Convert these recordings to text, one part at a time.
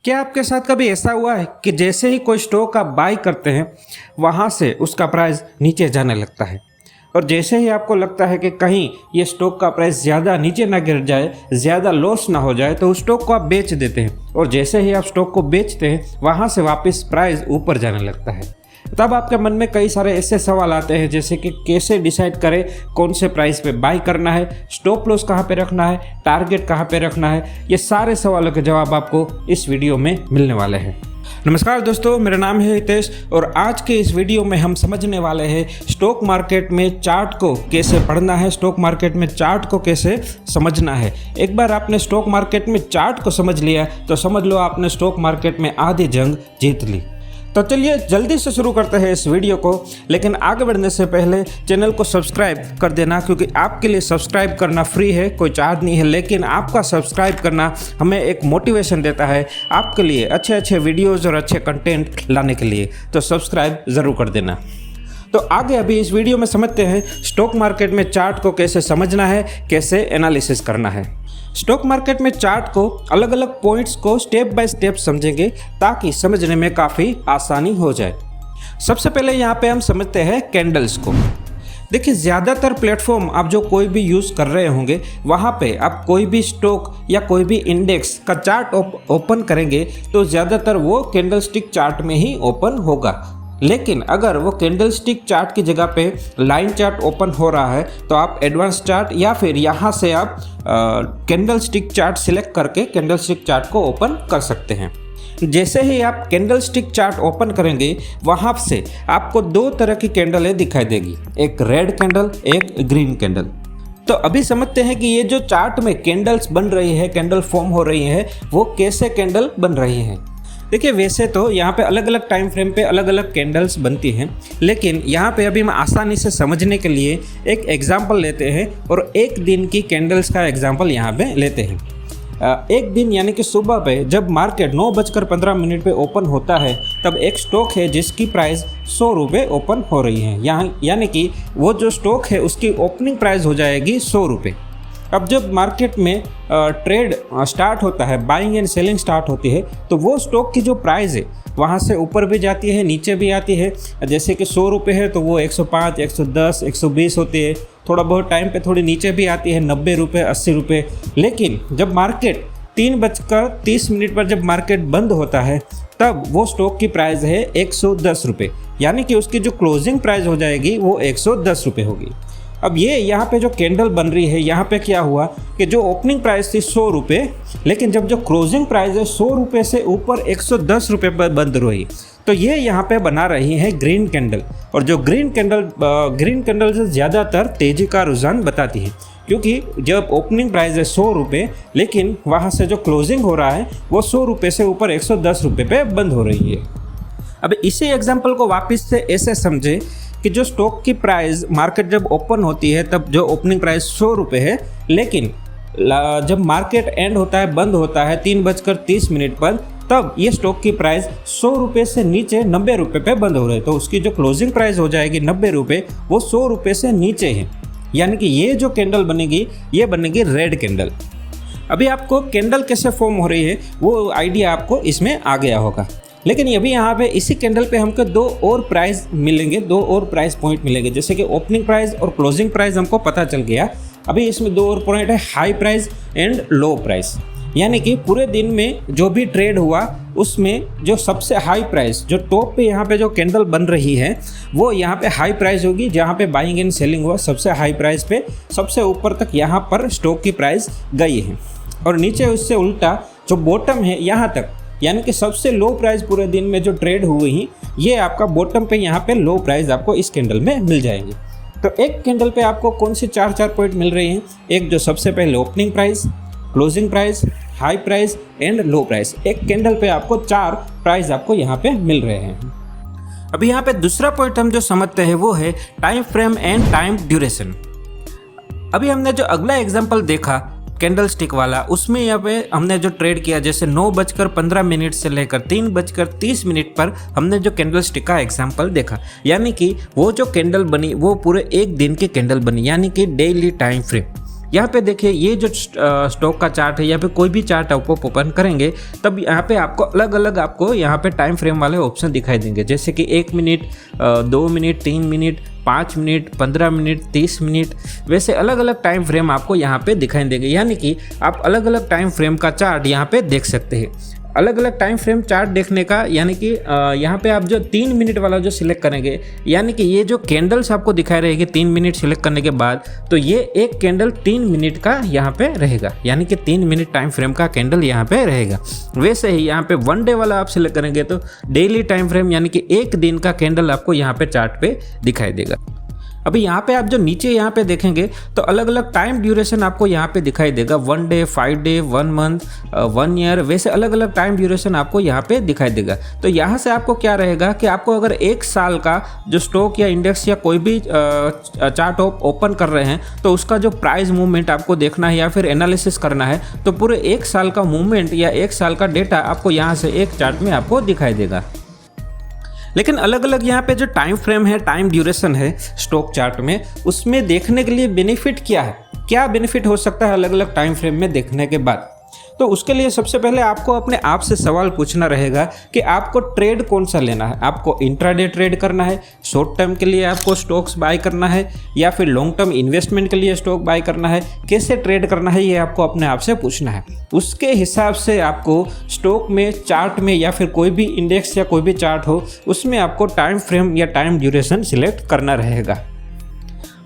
क्या आपके साथ कभी ऐसा हुआ है कि जैसे ही कोई स्टॉक आप बाई करते हैं वहाँ से उसका प्राइस नीचे जाने लगता है और जैसे ही आपको लगता है कि कहीं ये स्टॉक का प्राइस ज़्यादा नीचे ना गिर जाए, ज़्यादा लॉस ना हो जाए, तो उस स्टॉक को आप बेच देते हैं और जैसे ही आप स्टॉक को बेचते हैं वहाँ से वापस प्राइस ऊपर जाने लगता है। तब आपके मन में कई सारे ऐसे सवाल आते हैं जैसे कि कैसे डिसाइड करें कौन से प्राइस पे बाई करना है, स्टॉप लॉस कहाँ पे रखना है, टारगेट कहाँ पे रखना है। ये सारे सवालों के जवाब आपको इस वीडियो में मिलने वाले हैं। नमस्कार दोस्तों, मेरा नाम है हितेश और आज के इस वीडियो में हम समझने वाले हैं स्टॉक मार्केट में चार्ट को कैसे पढ़ना है, स्टॉक मार्केट में चार्ट को कैसे समझना है। एक बार आपने स्टॉक मार्केट में चार्ट को समझ लिया तो समझ लो आपने स्टॉक मार्केट में आधी जंग जीत ली। तो चलिए जल्दी से शुरू करते हैं इस वीडियो को, लेकिन आगे बढ़ने से पहले चैनल को सब्सक्राइब कर देना, क्योंकि आपके लिए सब्सक्राइब करना फ्री है, कोई चार्ज नहीं है, लेकिन आपका सब्सक्राइब करना हमें एक मोटिवेशन देता है आपके लिए अच्छे अच्छे वीडियोज़ और अच्छे कंटेंट लाने के लिए। तो सब्सक्राइब ज़रूर कर देना। तो आगे अभी इस वीडियो में समझते हैं स्टॉक मार्केट में चार्ट को कैसे समझना है, कैसे एनालिसिस करना है। स्टॉक मार्केट में चार्ट को अलग अलग पॉइंट्स को स्टेप बाय स्टेप समझेंगे ताकि समझने में काफ़ी आसानी हो जाए। सबसे पहले यहाँ पे हम समझते हैं कैंडल्स को। देखिए, ज़्यादातर प्लेटफॉर्म आप जो कोई भी यूज़ कर रहे होंगे वहाँ पे आप कोई भी स्टॉक या कोई भी इंडेक्स का चार्ट ओपन करेंगे तो ज़्यादातर वो कैंडलस्टिक चार्ट में ही ओपन होगा। लेकिन अगर वो कैंडलस्टिक चार्ट की जगह पे लाइन चार्ट ओपन हो रहा है तो आप एडवांस चार्ट या फिर यहाँ से आप कैंडलस्टिक चार्ट सिलेक्ट करके कैंडलस्टिक चार्ट को ओपन कर सकते हैं। जैसे ही आप कैंडलस्टिक चार्ट ओपन करेंगे वहाँ से आपको दो तरह की कैंडलें दिखाई देगी, एक रेड कैंडल, एक ग्रीन कैंडल। तो अभी समझते हैं कि ये जो चार्ट में कैंडल्स बन रही है, कैंडल फॉर्म हो रही है, वो कैसे कैंडल बन रही है। देखिए, वैसे तो यहाँ पे अलग अलग टाइम फ्रेम पे अलग अलग कैंडल्स बनती हैं, लेकिन यहाँ पे अभी हम आसानी से समझने के लिए एक एग्जांपल लेते हैं और एक दिन की कैंडल्स का एग्जांपल यहाँ पे लेते हैं। एक दिन यानी कि सुबह पे जब मार्केट 9:15 पे ओपन होता है तब एक स्टॉक है जिसकी प्राइस 100 रुपये ओपन हो रही है। यहाँ यानी कि वो जो स्टॉक है उसकी ओपनिंग प्राइस हो जाएगी 100 रुपये। अब जब मार्केट में ट्रेड स्टार्ट होता है, बाइंग एंड सेलिंग स्टार्ट होती है, तो वो स्टॉक की जो प्राइस है वहाँ से ऊपर भी जाती है, नीचे भी आती है। जैसे कि 100 रुपये है तो वो 105, 110, 120 होती है। थोड़ा बहुत टाइम पे थोड़ी नीचे भी आती है, 90 रुपये, 80 रुपये। लेकिन जब मार्केट 3:30 पर जब मार्केट बंद होता है तब वो स्टॉक की प्राइस है 110 रुपये, यानी कि उसकी जो क्लोजिंग प्राइस हो जाएगी वो 110 रुपये होगी। अब ये यहाँ पे जो कैंडल बन रही है, यहाँ पे क्या हुआ कि जो ओपनिंग प्राइस थी 100 रुपये, लेकिन जब जो क्लोजिंग प्राइस है 100 रुपये से ऊपर 110 रुपये पर बंद रही, तो ये यहाँ पे बना रही है ग्रीन कैंडल। और जो ग्रीन कैंडल से ज़्यादातर तेज़ी का रुझान बताती है, क्योंकि जब ओपनिंग प्राइस है 100 रुपये, लेकिन वहाँ से जो क्लोजिंग हो रहा है वो 100 रुपये से ऊपर 110 रुपये पे बंद हो रही है। अब इसी एग्जाम्पल को वापस से ऐसे समझे कि जो स्टॉक की प्राइस मार्केट जब ओपन होती है तब जो ओपनिंग प्राइस 100 रुपये है, लेकिन जब मार्केट एंड होता है, बंद होता है 3:30 पर, तब ये स्टॉक की प्राइस 100 रुपये से नीचे 90 रुपये पे बंद हो रही है। तो उसकी जो क्लोजिंग प्राइस हो जाएगी 90 रुपये, वो 100 रुपये से नीचे है। यानी कि ये जो कैंडल बनेगी ये बनेगी रेड कैंडल। अभी आपको कैंडल कैसे फॉर्म हो रही है वो आइडिया आपको इसमें आ गया होगा। लेकिन अभी यहाँ पे इसी कैंडल पे हमको दो और प्राइस मिलेंगे, दो और प्राइस पॉइंट मिलेंगे। जैसे कि ओपनिंग प्राइस और क्लोजिंग प्राइस हमको पता चल गया। अभी इसमें दो और पॉइंट है, high price and low price. यानी कि पूरे दिन में जो भी ट्रेड हुआ उसमें जो सबसे हाई प्राइस, जो टॉप पे यहाँ पे जो कैंडल बन रही है वो यहाँ पे हाई प्राइस होगी, जहाँ पे बाइंग एंड सेलिंग हुआ सबसे हाई प्राइस पे सबसे ऊपर तक यहाँ पर स्टॉक की प्राइस गई है। और नीचे उससे उल्टा जो बॉटम है यहाँ तक, यानी कि सबसे लो प्राइस पूरे दिन में जो ट्रेड हुई, ये आपका बॉटम पे यहाँ पे लो प्राइस आपको इस कैंडल में मिल जाएंगे। तो एक कैंडल पे आपको कौन सी चार पॉइंट मिल रही हैं? एक जो सबसे पहले opening price, closing price, high price and low price. एक कैंडल पे आपको 4 प्राइस आपको यहाँ पे मिल रहे हैं। अभी यहाँ पे दूसरा पॉइंट हम जो समझते हैं वो है time frame and time duration. अभी हमने जो अगला एग्जाम्पल देखा कैंडल स्टिक वाला, उसमें यहाँ पे हमने जो ट्रेड किया, जैसे 9:15 से लेकर 3:30 पर हमने जो कैंडल स्टिक का एग्जांपल देखा, यानी कि वो जो कैंडल बनी वो पूरे एक दिन की कैंडल बनी, यानी कि डेली टाइम फ्रेम। यहाँ पे देखिए ये जो स्टॉक का चार्ट है या फिर कोई भी चार्ट आप ओपन करेंगे तब यहाँ पे आपको अलग अलग आपको यहाँ पे टाइम फ्रेम वाले ऑप्शन दिखाई देंगे, जैसे कि 1 minute, 2 minute, 3 minute, 5 minute, 15 minute, 30 minute, वैसे अलग अलग टाइम फ्रेम आपको यहाँ पे दिखाई देंगे। यानी कि आप अलग अलग टाइम फ्रेम का चार्ट यहाँ पे देख सकते हैं। अलग अलग टाइम फ्रेम चार्ट देखने का यानी कि यहाँ पे आप जो 3 मिनट वाला जो सिलेक्ट करेंगे, यानी कि ये जो कैंडल्स आपको दिखाई रहेगी 3 मिनट सिलेक्ट करने के बाद, तो ये एक कैंडल 3 मिनट का यहाँ पे रहेगा, यानी कि 3 मिनट टाइम फ्रेम का कैंडल यहाँ पे रहेगा। वैसे ही यहाँ पे 1 डे वाला आप सिलेक्ट करेंगे तो डेली टाइम फ्रेम यानी कि एक दिन का कैंडल आपको यहाँ पे चार्ट पे दिखाई देगा। अभी यहाँ पे आप जो नीचे यहाँ पे देखेंगे तो अलग अलग टाइम ड्यूरेशन आपको यहाँ पे दिखाई देगा, 1 डे, 5 डे, 1 मंथ, 1 ईयर, वैसे अलग अलग टाइम ड्यूरेशन आपको यहाँ पे दिखाई देगा। तो यहाँ से आपको क्या रहेगा कि आपको अगर 1 साल का जो स्टॉक या इंडेक्स या कोई भी चार्ट ओपन कर रहे हैं तो उसका जो प्राइस मूवमेंट आपको देखना है या फिर एनालिसिस करना है, तो पूरे 1 साल का मूवमेंट या 1 साल का डेटा आपको यहाँ से एक चार्ट में आपको दिखाई देगा। लेकिन अलग अलग यहाँ पे जो टाइम फ्रेम है, टाइम ड्यूरेशन है स्टॉक चार्ट में, उसमें देखने के लिए बेनिफिट क्या है, क्या बेनिफिट हो सकता है अलग अलग टाइम फ्रेम में देखने के बाद। तो उसके लिए सबसे पहले आपको अपने आप से सवाल पूछना रहेगा कि आपको ट्रेड कौन सा लेना है। आपको इंट्राडे ट्रेड करना है, शॉर्ट टर्म के लिए आपको स्टॉक्स बाय करना है, या फिर लॉन्ग टर्म इन्वेस्टमेंट के लिए स्टॉक बाय करना है, कैसे ट्रेड करना है, ये आपको अपने आप से पूछना है। उसके हिसाब से आपको स्टॉक में, चार्ट में या फिर कोई भी इंडेक्स या कोई भी चार्ट हो उसमें आपको टाइम फ्रेम या टाइम ड्यूरेशन सिलेक्ट करना रहेगा।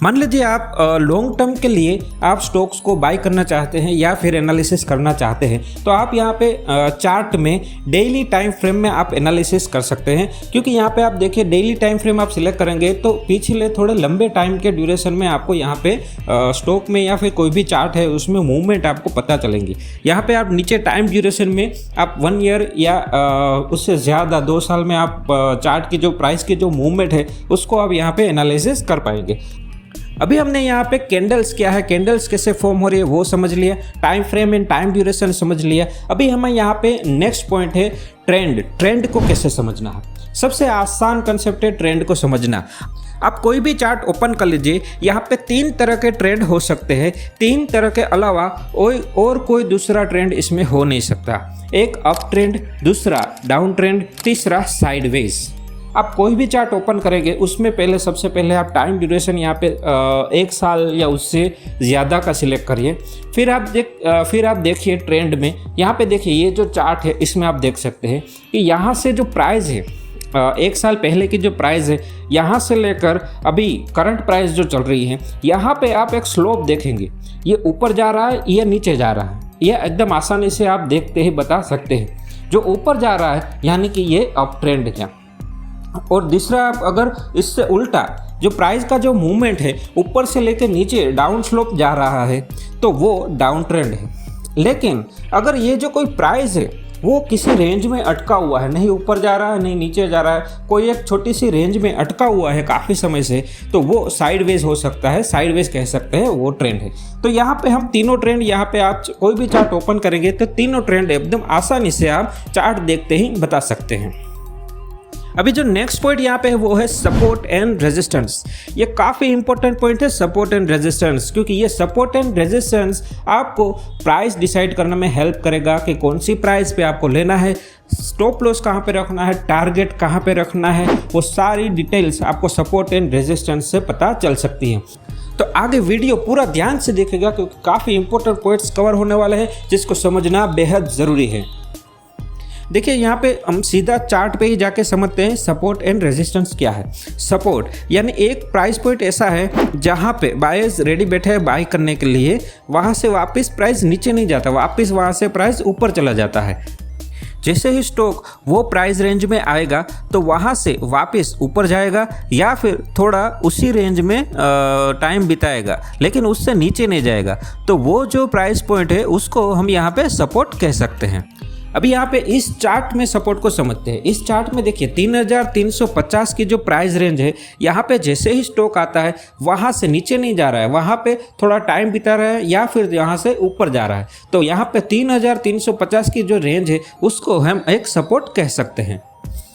मान लीजिए आप लॉन्ग टर्म के लिए आप स्टॉक्स को बाय करना चाहते हैं या फिर एनालिसिस करना चाहते हैं, तो आप यहाँ पे चार्ट में डेली टाइम फ्रेम में आप एनालिसिस कर सकते हैं, क्योंकि यहाँ पे आप देखिए डेली टाइम फ्रेम आप सिलेक्ट करेंगे तो पिछले थोड़े लंबे टाइम के ड्यूरेशन में आपको यहाँ पे स्टॉक में या फिर कोई भी चार्ट है उसमें मूवमेंट आपको पता चलेंगी। यहाँ पे आप नीचे टाइम ड्यूरेशन में आप 1 ईयर या उससे ज़्यादा 2 साल में आप चार्ट की जो प्राइस की जो मूवमेंट है उसको आप यहाँ पे एनालिसिस कर पाएंगे। अभी हमने यहाँ पे कैंडल्स क्या है, कैंडल्स कैसे फॉर्म हो रही है वो समझ लिया, time frame and time duration समझ लिया। अभी हमें यहाँ पे नेक्स्ट पॉइंट है ट्रेंड। ट्रेंड को कैसे समझना है। सबसे आसान कंसेप्ट है ट्रेंड को समझना। आप कोई भी चार्ट ओपन कर लीजिए, यहाँ पे 3 तरह के ट्रेंड हो सकते हैं। 3 तरह के अलावा और कोई दूसरा ट्रेंड इसमें हो नहीं सकता। एक अप ट्रेंड, दूसरा डाउन ट्रेंड, तीसरा साइडवेज। आप कोई भी चार्ट ओपन करेंगे उसमें पहले सबसे पहले आप टाइम ड्यूरेशन यहाँ पे 1 साल या उससे ज़्यादा का सिलेक्ट करिए। फिर आप देखिए ट्रेंड में, यहाँ पे देखिए ये जो चार्ट है इसमें आप देख सकते हैं कि यहाँ से जो प्राइस है 1 साल पहले की जो प्राइस है, यहाँ से लेकर अभी करंट प्राइस जो चल रही है, यहाँ पे आप एक स्लोप देखेंगे, ये ऊपर जा रहा है या नीचे जा रहा है, ये एकदम आसानी से आप देखते ही बता सकते हैं। जो ऊपर जा रहा है यानी कि ये अप ट्रेंड है, और दूसरा आप अगर इससे उल्टा जो प्राइस का जो मूवमेंट है ऊपर से लेकर नीचे डाउन स्लोप जा रहा है तो वो डाउन ट्रेंड है। लेकिन अगर ये जो कोई प्राइस है वो किसी रेंज में अटका हुआ है, नहीं ऊपर जा रहा है नहीं नीचे जा रहा है, कोई एक छोटी सी रेंज में अटका हुआ है काफ़ी समय से, तो वो साइडवेज हो सकता है, साइडवेज कह सकते हैं, वो ट्रेंड है। तो यहाँ पे हम तीनों ट्रेंड, यहाँ पे आप कोई भी चार्ट ओपन करेंगे तो तीनों ट्रेंड एकदम आसानी से आप चार्ट देखते ही बता सकते हैं। अभी जो नेक्स्ट पॉइंट यहाँ पे है वो है सपोर्ट एंड रेजिस्टेंस। ये काफ़ी इंपॉर्टेंट पॉइंट है सपोर्ट एंड रेजिस्टेंस, क्योंकि ये सपोर्ट एंड रेजिस्टेंस आपको प्राइस डिसाइड करने में हेल्प करेगा कि कौन सी प्राइस पे आपको लेना है, स्टॉप लॉस कहाँ पे रखना है, टारगेट कहाँ पे रखना है, वो सारी डिटेल्स आपको सपोर्ट एंड रेजिस्टेंस से पता चल सकती है। तो आगे वीडियो पूरा ध्यान से देखेगा क्योंकि काफ़ी इंपॉर्टेंट पॉइंट्स कवर होने वाले हैं जिसको समझना बेहद ज़रूरी है। देखिए यहाँ पे हम सीधा चार्ट पे ही जाके समझते हैं सपोर्ट एंड रेजिस्टेंस क्या है। सपोर्ट यानी एक प्राइस पॉइंट ऐसा है जहाँ पे बायर्स रेडी बैठे हैं बाय करने के लिए, वहाँ से वापस प्राइस नीचे नहीं जाता, वापस वहाँ से प्राइस ऊपर चला जाता है। जैसे ही स्टॉक वो प्राइस रेंज में आएगा तो वहाँ से वापस ऊपर जाएगा या फिर थोड़ा उसी रेंज में टाइम बिताएगा, लेकिन उससे नीचे नहीं जाएगा। तो वो जो प्राइस पॉइंट है उसको हम यहाँ पे सपोर्ट कह सकते हैं। अभी यहाँ पे इस चार्ट में सपोर्ट को समझते हैं। इस चार्ट में देखिए 3350 की जो प्राइस रेंज है, यहाँ पे जैसे ही स्टॉक आता है वहाँ से नीचे नहीं जा रहा है, वहाँ पे थोड़ा टाइम बिता रहा है या फिर यहाँ से ऊपर जा रहा है, तो यहाँ पे 3350 की जो रेंज है उसको हम एक सपोर्ट कह सकते हैं।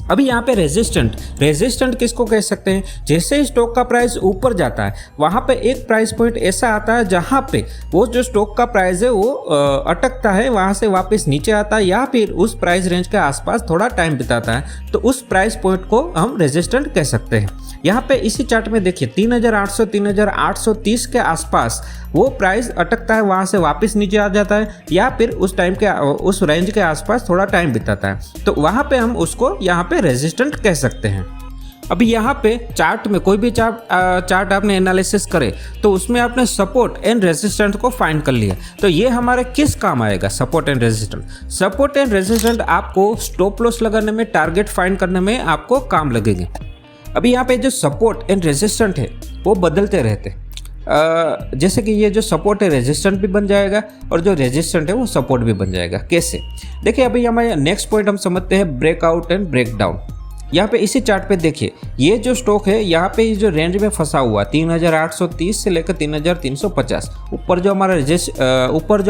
अभी यहाँ पे रेजिस्टेंट किसको कह सकते हैं? जैसे ही स्टॉक का प्राइस ऊपर जाता है वहाँ पे एक प्राइस पॉइंट ऐसा आता है जहाँ पे वो जो स्टॉक का प्राइस है वो अटकता है, वहाँ से वापस नीचे आता है या फिर उस प्राइस रेंज के आसपास थोड़ा टाइम बिताता है, तो उस प्राइस पॉइंट को हम रेजिस्टेंट कह सकते हैं। यहाँ पे इसी चार्ट में देखिए 3800 3830 के आसपास वो प्राइस अटकता है, वहाँ से वापस नीचे आ जाता है या फिर उस टाइम के उस रेंज के आसपास थोड़ा टाइम बिताता है, तो वहाँ पे हम उसको यहाँ पे रेजिस्टेंट कह सकते हैं। अभी यहाँ पे चार्ट में कोई भी चार्ट आपने एनालिसिस करे तो उसमें आपने सपोर्ट एंड रेजिस्टेंट को फाइंड कर लिया, तो ये हमारे किस काम आएगा? सपोर्ट एंड रेजिस्टेंट आपको स्टॉप लॉस लगाने में, टारगेट फाइंड करने में आपको काम लगेंगे। अभी यहाँ पे जो सपोर्ट एंड रेजिस्टेंट है वो बदलते रहते हैं, जैसे कि ये जो सपोर्ट है रेजिस्टेंट भी बन जाएगा और जो रेजिस्टेंट है वो सपोर्ट भी बन जाएगा। कैसे? देखिए अभी हमारे नेक्स्ट पॉइंट हम समझते हैं ब्रेकआउट एंड ब्रेकडाउन। यहाँ पे इसी चार्ट पे देखिए ये जो स्टॉक है यहाँ पे जो रेंज में फंसा हुआ 3830 से लेकर 3350, ऊपर जो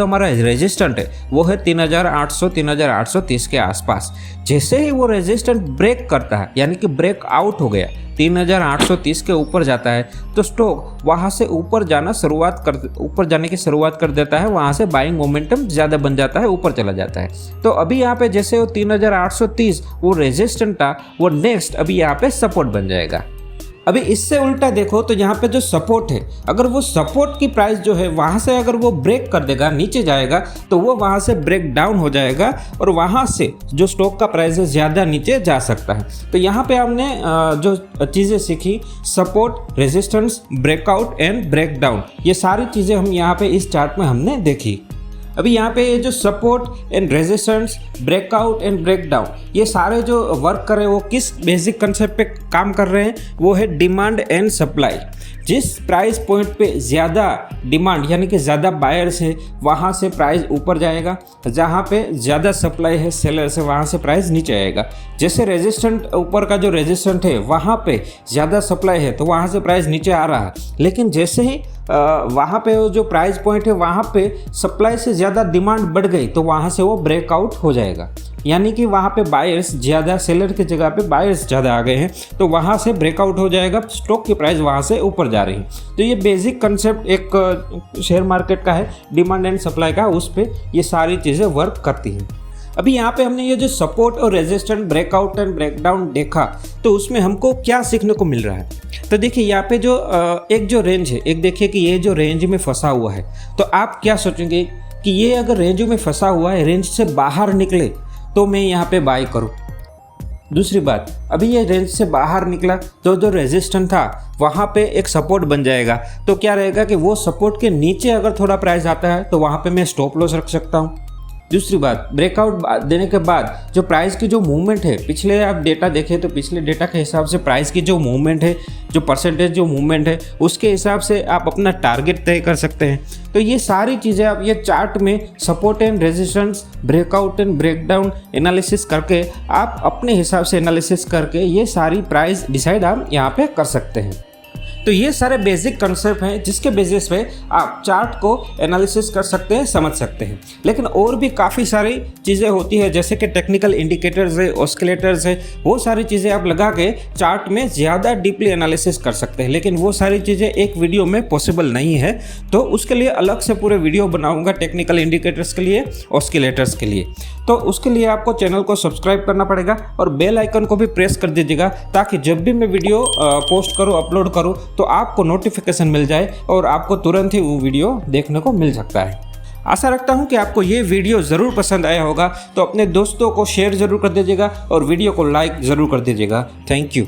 हमारा रेजिस्टेंट है वो है 3830 के आसपास। जैसे ही वो रेजिस्टेंट ब्रेक करता है यानी कि ब्रेक आउट हो गया 3830 के ऊपर जाता है, तो स्टॉक वहाँ से ऊपर जाने की शुरुआत कर देता है, वहाँ से बाइंग मोमेंटम ज़्यादा बन जाता है, ऊपर चला जाता है। तो अभी यहाँ पे जैसे वो 3830 वो रेजिस्टेंट था, वो नेक्स्ट अभी यहाँ पे सपोर्ट बन जाएगा। अभी इससे उल्टा देखो तो यहाँ पे जो सपोर्ट है, अगर वो सपोर्ट की प्राइस जो है वहाँ से अगर वो ब्रेक कर देगा, नीचे जाएगा, तो वो वहाँ से ब्रेक डाउन हो जाएगा और वहाँ से जो स्टॉक का प्राइस है ज़्यादा नीचे जा सकता है। तो यहाँ पे हमने जो चीज़ें सीखी, support, resistance, breakout and break down, ये सारी चीज़ें हम यहाँ पे इस चार्ट में हमने देखी। अभी यहाँ पे ये जो support and resistance, breakout and breakdown, ये सारे जो वर्क कर रहे हैं वो किस बेसिक कंसेप्ट पे काम कर रहे हैं? वो है डिमांड एंड सप्लाई। जिस प्राइस पॉइंट पे ज़्यादा डिमांड यानी कि ज़्यादा बायर्स है वहाँ से प्राइस ऊपर जाएगा, जहाँ पे ज़्यादा सप्लाई है सेलर्स है वहाँ से प्राइस नीचे आएगा। जैसे रेजिस्टेंट, ऊपर का जो रेजिस्टेंट है वहाँ पे ज़्यादा सप्लाई है तो वहाँ से प्राइस नीचे आ रहा है, लेकिन जैसे ही वहाँ पे जो प्राइस पॉइंट है वहाँ पे सप्लाई से ज़्यादा डिमांड बढ़ गई तो वहाँ से वो ब्रेकआउट हो जाएगा, यानी कि वहाँ पे बायर्स ज़्यादा, सेलर की जगह पे बायर्स ज़्यादा आ गए हैं तो वहाँ से ब्रेकआउट हो जाएगा, स्टॉक की प्राइस वहाँ से ऊपर जा रही है। तो ये बेसिक कंसेप्ट एक शेयर मार्केट का है, डिमांड एंड सप्लाई का, उस पर ये सारी चीज़ें वर्क करती हैं। अभी यहाँ पे हमने ये जो सपोर्ट और रेजिस्टेंट, ब्रेकआउट एंड ब्रेकडाउन देखा तो उसमें हमको क्या सीखने को मिल रहा है? तो देखिए यहाँ पे जो एक जो रेंज है, एक देखिए कि ये जो रेंज में फंसा हुआ है, तो आप क्या सोचेंगे कि ये अगर रेंज में फंसा हुआ है, रेंज से बाहर निकले तो मैं यहाँ पे बाय करूँ। दूसरी बात, अभी ये रेंज से बाहर निकला तो जो रेजिस्टेंट था वहाँ पे एक सपोर्ट बन जाएगा, तो क्या रहेगा कि वो सपोर्ट के नीचे अगर थोड़ा प्राइस आता है तो वहाँ पे मैं स्टॉप लॉस रख सकता हूँ। दूसरी बात, ब्रेकआउट देने के बाद जो प्राइस की जो मूवमेंट है, पिछले आप डेटा देखें तो पिछले डेटा के हिसाब से प्राइस की जो मूवमेंट है, जो परसेंटेज जो मूवमेंट है, उसके हिसाब से आप अपना टारगेट तय कर सकते हैं। तो ये सारी चीज़ें आप ये चार्ट में support and resistance, breakout and breakdown analysis करके आप अपने हिसाब से एनालिसिस करके ये सारी प्राइस डिसाइड आप यहाँ पे कर सकते हैं। तो ये सारे बेसिक कंसेप्ट हैं जिसके बेसिस पे आप चार्ट को एनालिसिस कर सकते हैं, समझ सकते हैं। लेकिन और भी काफ़ी सारी चीज़ें होती है, जैसे कि टेक्निकल इंडिकेटर्स है, ऑस्किलेटर्स है, वो सारी चीज़ें आप लगा के चार्ट में ज़्यादा डीपली एनालिसिस कर सकते हैं। लेकिन वो सारी चीज़ें एक वीडियो में पॉसिबल नहीं है, तो उसके लिए अलग से पूरे वीडियो बनाऊँगा टेक्निकल इंडिकेटर्स के लिए, ऑस्किलेटर्स के लिए। तो उसके लिए आपको चैनल को सब्सक्राइब करना पड़ेगा और बेल आइकन को भी प्रेस कर दीजिएगा, ताकि जब भी मैं वीडियो पोस्ट करूँ, अपलोड करूँ, तो आपको नोटिफिकेशन मिल जाए और आपको तुरंत ही वो वीडियो देखने को मिल सकता है। आशा रखता हूँ कि आपको ये वीडियो ज़रूर पसंद आया होगा, तो अपने दोस्तों को शेयर ज़रूर कर दीजिएगा और वीडियो को लाइक ज़रूर कर दीजिएगा। Thank you.